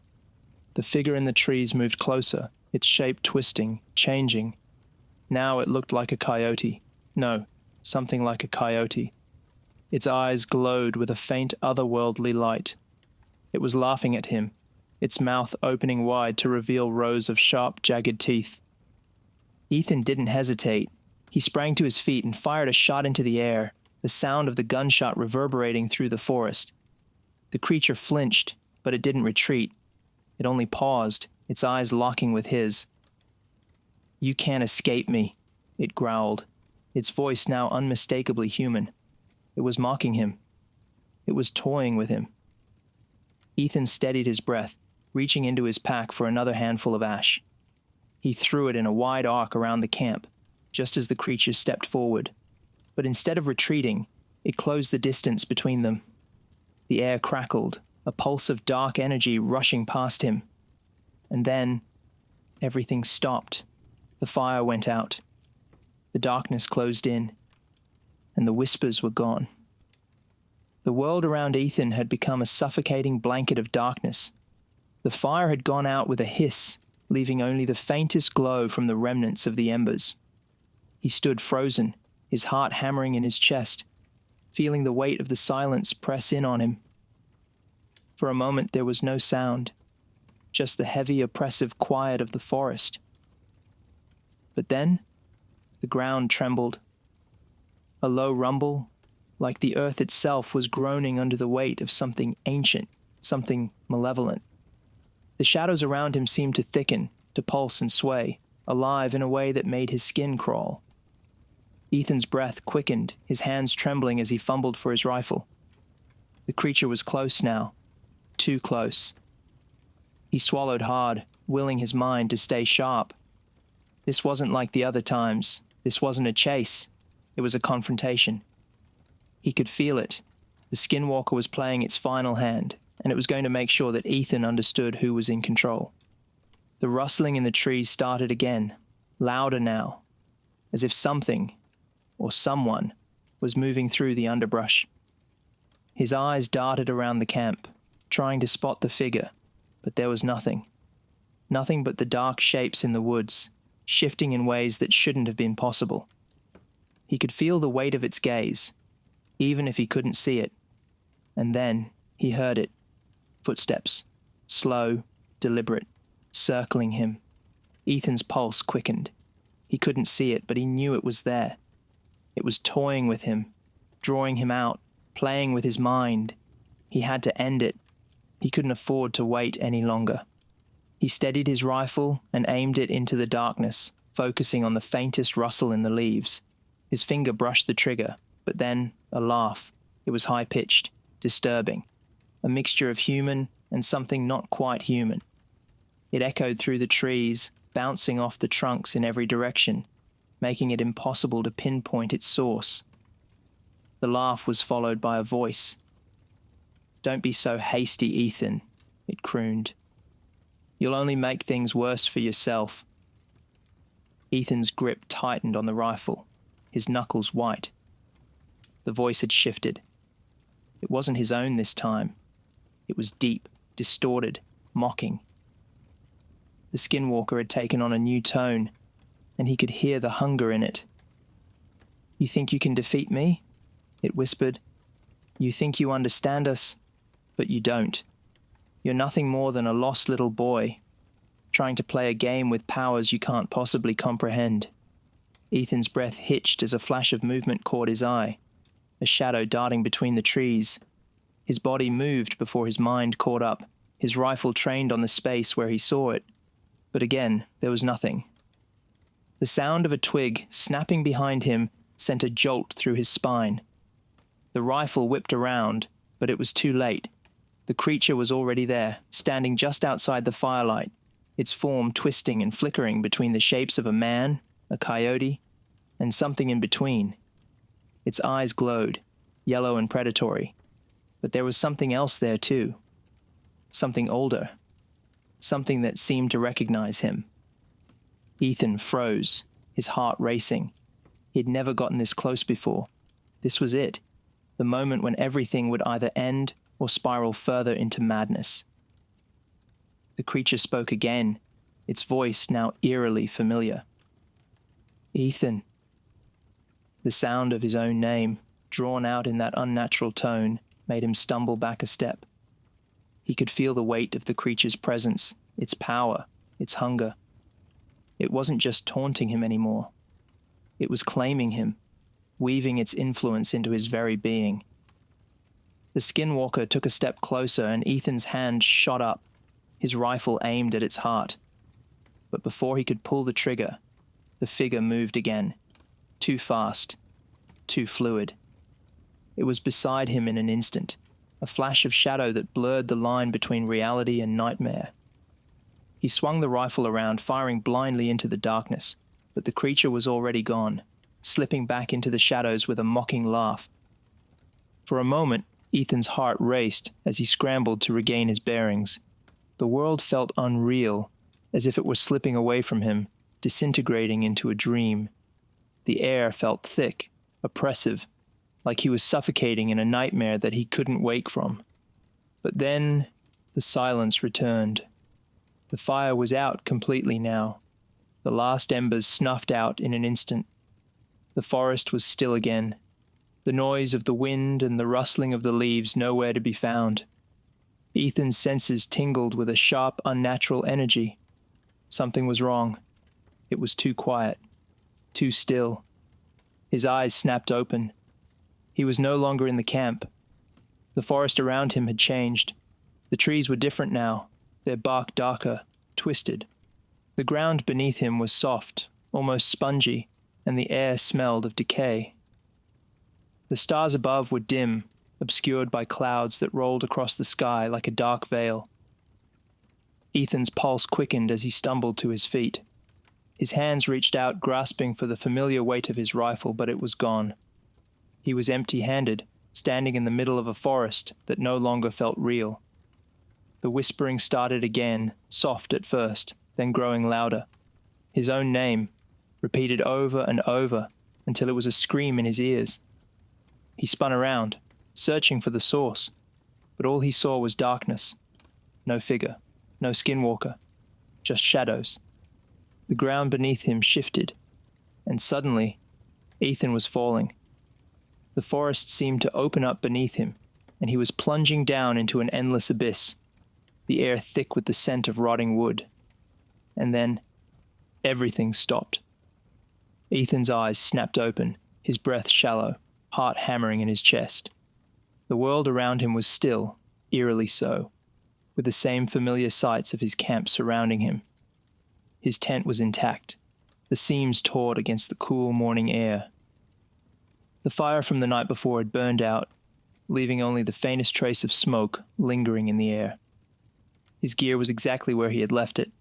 The figure in the trees moved closer, its shape twisting, changing. Now it looked like a coyote. No, something like a coyote. Its eyes glowed with a faint otherworldly light. It was laughing at him, its mouth opening wide to reveal rows of sharp, jagged teeth. Ethan didn't hesitate. He sprang to his feet and fired a shot into the air, the sound of the gunshot reverberating through the forest. The creature flinched, but it didn't retreat. It only paused, its eyes locking with his. "You can't escape me," it growled, its voice now unmistakably human. It was mocking him. It was toying with him. Ethan steadied his breath, reaching into his pack for another handful of ash. He threw it in a wide arc around the camp, just as the creature stepped forward. But instead of retreating, it closed the distance between them. The air crackled, a pulse of dark energy rushing past him. And then, everything stopped. The fire went out. The darkness closed in, and the whispers were gone. The world around Ethan had become a suffocating blanket of darkness. The fire had gone out with a hiss, leaving only the faintest glow from the remnants of the embers. He stood frozen, his heart hammering in his chest, feeling the weight of the silence press in on him. For a moment there was no sound, just the heavy, oppressive quiet of the forest. But then, the ground trembled. A low rumble, like the earth itself was groaning under the weight of something ancient, something malevolent. The shadows around him seemed to thicken, to pulse and sway, alive in a way that made his skin crawl. Ethan's breath quickened, his hands trembling as he fumbled for his rifle. The creature was close now, too close. He swallowed hard, willing his mind to stay sharp. This wasn't like the other times. This wasn't a chase. It was a confrontation. He could feel it. The Skinwalker was playing its final hand, and it was going to make sure that Ethan understood who was in control. The rustling in the trees started again, louder now, as if something, or someone, was moving through the underbrush. His eyes darted around the camp, trying to spot the figure, but there was nothing. Nothing but the dark shapes in the woods, shifting in ways that shouldn't have been possible. He could feel the weight of its gaze, even if he couldn't see it. And then he heard it. Footsteps, slow, deliberate, circling him. Ethan's pulse quickened. He couldn't see it, but he knew it was there. It was toying with him, drawing him out, playing with his mind. He had to end it. He couldn't afford to wait any longer. He steadied his rifle and aimed it into the darkness, focusing on the faintest rustle in the leaves. His finger brushed the trigger, but then a laugh. It was high-pitched, disturbing, a mixture of human and something not quite human. It echoed through the trees, bouncing off the trunks in every direction, making it impossible to pinpoint its source. The laugh was followed by a voice. "Don't be so hasty, Ethan," it crooned. "You'll only make things worse for yourself." Ethan's grip tightened on the rifle, his knuckles white. The voice had shifted. It wasn't his own this time. It was deep, distorted, mocking. The Skinwalker had taken on a new tone, and he could hear the hunger in it. "You think you can defeat me?" it whispered. "You think you understand us, but you don't. You're nothing more than a lost little boy, trying to play a game with powers you can't possibly comprehend." Ethan's breath hitched as a flash of movement caught his eye, a shadow darting between the trees. His body moved before his mind caught up, his rifle trained on the space where he saw it. But again, there was nothing. The sound of a twig snapping behind him sent a jolt through his spine. The rifle whipped around, but it was too late. The creature was already there, standing just outside the firelight, its form twisting and flickering between the shapes of a man, a coyote, and something in between. Its eyes glowed, yellow and predatory. But there was something else there too. Something older. Something that seemed to recognize him. Ethan froze, his heart racing. He'd never gotten this close before. This was it. The moment when everything would either end or spiral further into madness. The creature spoke again, its voice now eerily familiar. Ethan. The sound of his own name, drawn out in that unnatural tone, made him stumble back a step. He could feel the weight of the creature's presence, its power, its hunger. It wasn't just taunting him anymore. It was claiming him, weaving its influence into his very being. The Skinwalker took a step closer and Ethan's hand shot up, his rifle aimed at its heart. But before he could pull the trigger, the figure moved again, too fast, too fluid. It was beside him in an instant, a flash of shadow that blurred the line between reality and nightmare. He swung the rifle around, firing blindly into the darkness, but the creature was already gone, slipping back into the shadows with a mocking laugh. For a moment, Ethan's heart raced as he scrambled to regain his bearings. The world felt unreal, as if it were slipping away from him, disintegrating into a dream. The air felt thick, oppressive, like he was suffocating in a nightmare that he couldn't wake from. But then the silence returned. The fire was out completely now, the last embers snuffed out in an instant. The forest was still again, the noise of the wind and the rustling of the leaves nowhere to be found. Ethan's senses tingled with a sharp, unnatural energy. Something was wrong. It was too quiet, too still. His eyes snapped open. He was no longer in the camp. The forest around him had changed. The trees were different now, their bark darker, twisted. The ground beneath him was soft, almost spongy, and the air smelled of decay. The stars above were dim, obscured by clouds that rolled across the sky like a dark veil. Ethan's pulse quickened as he stumbled to his feet. His hands reached out, grasping for the familiar weight of his rifle, but it was gone. He was empty-handed, standing in the middle of a forest that no longer felt real. The whispering started again, soft at first, then growing louder. His own name, repeated over and over, until it was a scream in his ears. He spun around, searching for the source, but all he saw was darkness. No figure, no Skinwalker, just shadows. The ground beneath him shifted, and suddenly, Ethan was falling. The forest seemed to open up beneath him, and he was plunging down into an endless abyss, the air thick with the scent of rotting wood. And then, everything stopped. Ethan's eyes snapped open, his breath shallow, heart hammering in his chest. The world around him was still, eerily so, with the same familiar sights of his camp surrounding him. His tent was intact, the seams taut against the cool morning air. The fire from the night before had burned out, leaving only the faintest trace of smoke lingering in the air. His gear was exactly where he had left it,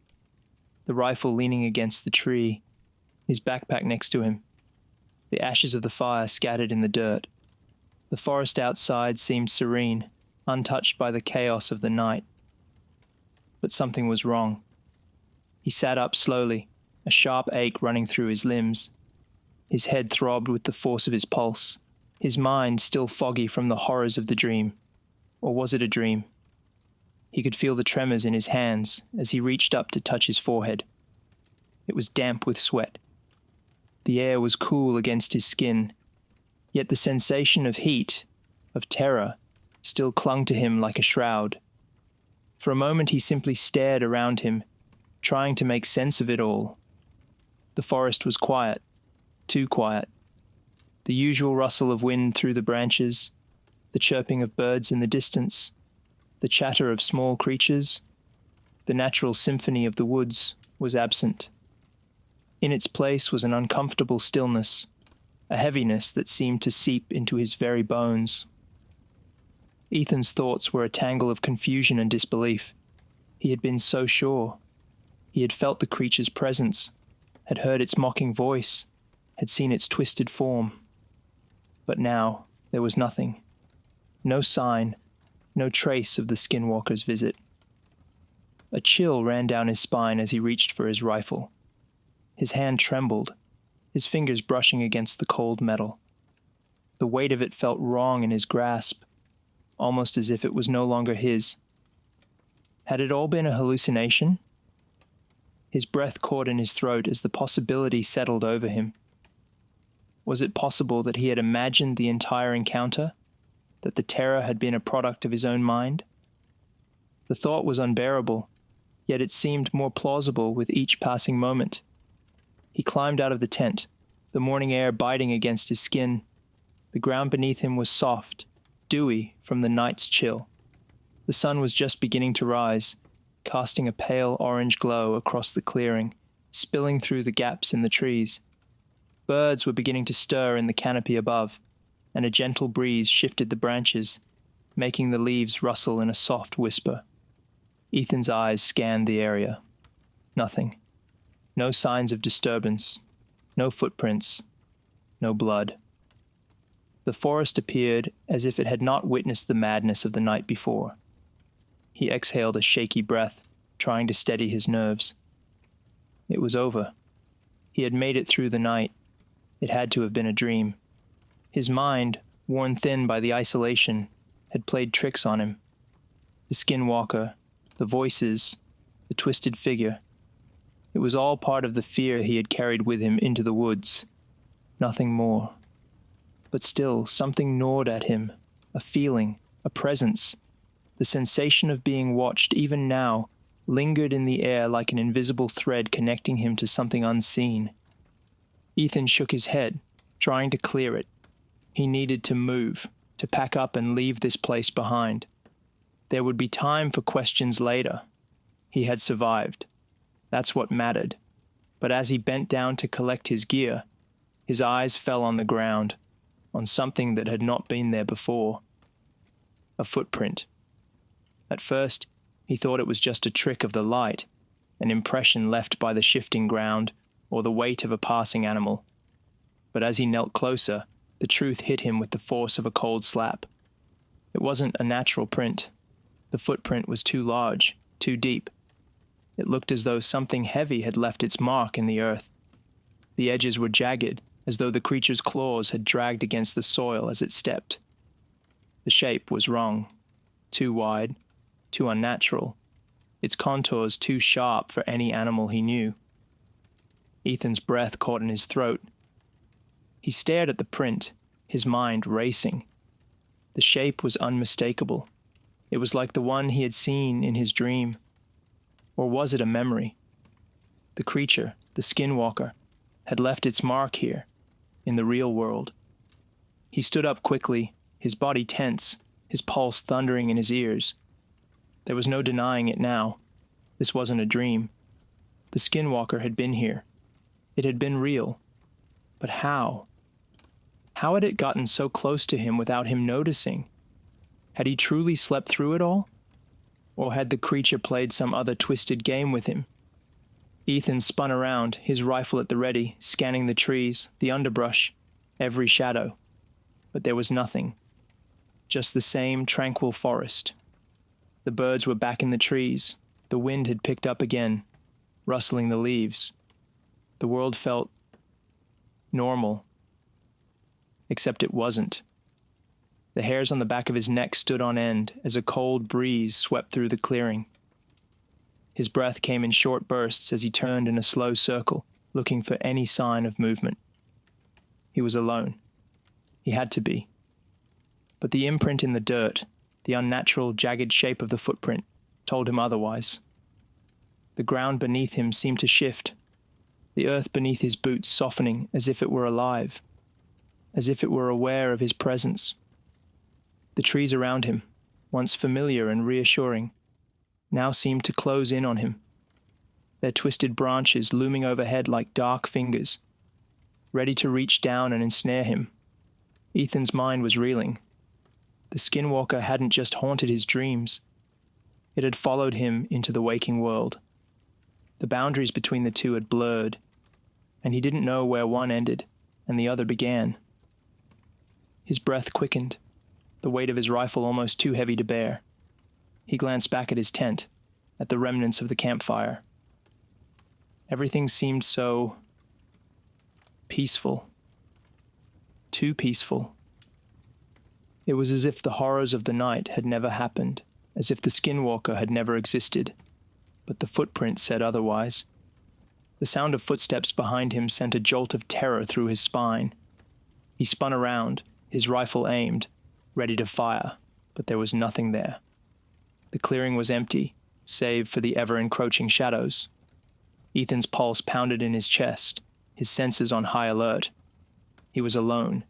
the rifle leaning against the tree, his backpack next to him, the ashes of the fire scattered in the dirt. The forest outside seemed serene, untouched by the chaos of the night. But something was wrong. He sat up slowly, a sharp ache running through his limbs. His head throbbed with the force of his pulse, his mind still foggy from the horrors of the dream. Or was it a dream? He could feel the tremors in his hands as he reached up to touch his forehead. It was damp with sweat. The air was cool against his skin, yet the sensation of heat, of terror, still clung to him like a shroud. For a moment he simply stared around him, trying to make sense of it all. The forest was quiet. Too quiet. The usual rustle of wind through the branches, the chirping of birds in the distance, the chatter of small creatures, the natural symphony of the woods was absent. In its place was an uncomfortable stillness, a heaviness that seemed to seep into his very bones. Ethan's thoughts were a tangle of confusion and disbelief. He had been so sure. He had felt the creature's presence, had heard its mocking voice, had seen its twisted form. But now there was nothing. No sign, no trace of the Skinwalker's visit. A chill ran down his spine as he reached for his rifle. His hand trembled, his fingers brushing against the cold metal. The weight of it felt wrong in his grasp, almost as if it was no longer his. Had it all been a hallucination? His breath caught in his throat as the possibility settled over him. Was it possible that he had imagined the entire encounter, that the terror had been a product of his own mind? The thought was unbearable, yet it seemed more plausible with each passing moment. He climbed out of the tent, the morning air biting against his skin. The ground beneath him was soft, dewy from the night's chill. The sun was just beginning to rise, casting a pale orange glow across the clearing, spilling through the gaps in the trees. Birds were beginning to stir in the canopy above, and a gentle breeze shifted the branches, making the leaves rustle in a soft whisper. Ethan's eyes scanned the area. Nothing. No signs of disturbance. No footprints. No blood. The forest appeared as if it had not witnessed the madness of the night before. He exhaled a shaky breath, trying to steady his nerves. It was over. He had made it through the night. It had to have been a dream. His mind, worn thin by the isolation, had played tricks on him. The Skinwalker, the voices, the twisted figure. It was all part of the fear he had carried with him into the woods. Nothing more. But still, something gnawed at him, a feeling, a presence. The sensation of being watched, even now, lingered in the air like an invisible thread connecting him to something unseen. Ethan shook his head, trying to clear it. He needed to move, to pack up and leave this place behind. There would be time for questions later. He had survived. That's what mattered. But as he bent down to collect his gear, his eyes fell on the ground, on something that had not been there before. A footprint. At first, he thought it was just a trick of the light, an impression left by the shifting ground or the weight of a passing animal. But as he knelt closer, the truth hit him with the force of a cold slap. It wasn't a natural print. The footprint was too large, too deep. It looked as though something heavy had left its mark in the earth. The edges were jagged, as though the creature's claws had dragged against the soil as it stepped. The shape was wrong. Too wide, too unnatural. Its contours too sharp for any animal he knew. Ethan's breath caught in his throat. He stared at the print, his mind racing. The shape was unmistakable. It was like the one he had seen in his dream. Or was it a memory? The creature, the Skinwalker, had left its mark here, in the real world. He stood up quickly, his body tense, his pulse thundering in his ears. There was no denying it now. This wasn't a dream. The Skinwalker had been here. It had been real. But how? How had it gotten so close to him without him noticing? Had he truly slept through it all? Or had the creature played some other twisted game with him? Ethan spun around, his rifle at the ready, scanning the trees, the underbrush, every shadow. But there was nothing. Just the same tranquil forest. The birds were back in the trees. The wind had picked up again, rustling the leaves. The world felt normal. Except it wasn't. The hairs on the back of his neck stood on end as a cold breeze swept through the clearing. His breath came in short bursts as he turned in a slow circle, looking for any sign of movement. He was alone. He had to be. But the imprint in the dirt, the unnatural, jagged shape of the footprint, told him otherwise. The ground beneath him seemed to shift. the earth beneath his boots softening as if it were alive, as if it were aware of his presence. The trees around him, once familiar and reassuring, now seemed to close in on him, their twisted branches looming overhead like dark fingers, ready to reach down and ensnare him. Ethan's mind was reeling. The Skinwalker hadn't just haunted his dreams. It had followed him into the waking world. The boundaries between the two had blurred, and he didn't know where one ended and the other began. His breath quickened, the weight of his rifle almost too heavy to bear. He glanced back at his tent, at the remnants of the campfire. Everything seemed so peaceful. Too peaceful. It was as if the horrors of the night had never happened, as if the Skinwalker had never existed, but the footprint said otherwise. The sound of footsteps behind him sent a jolt of terror through his spine. He spun around, his rifle aimed, ready to fire, but there was nothing there. The clearing was empty, save for the ever-encroaching shadows. Ethan's pulse pounded in his chest, his senses on high alert. He was alone.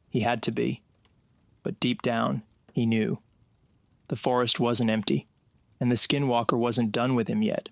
He had to be. But deep down, he knew. The forest wasn't empty, and the Skinwalker wasn't done with him yet.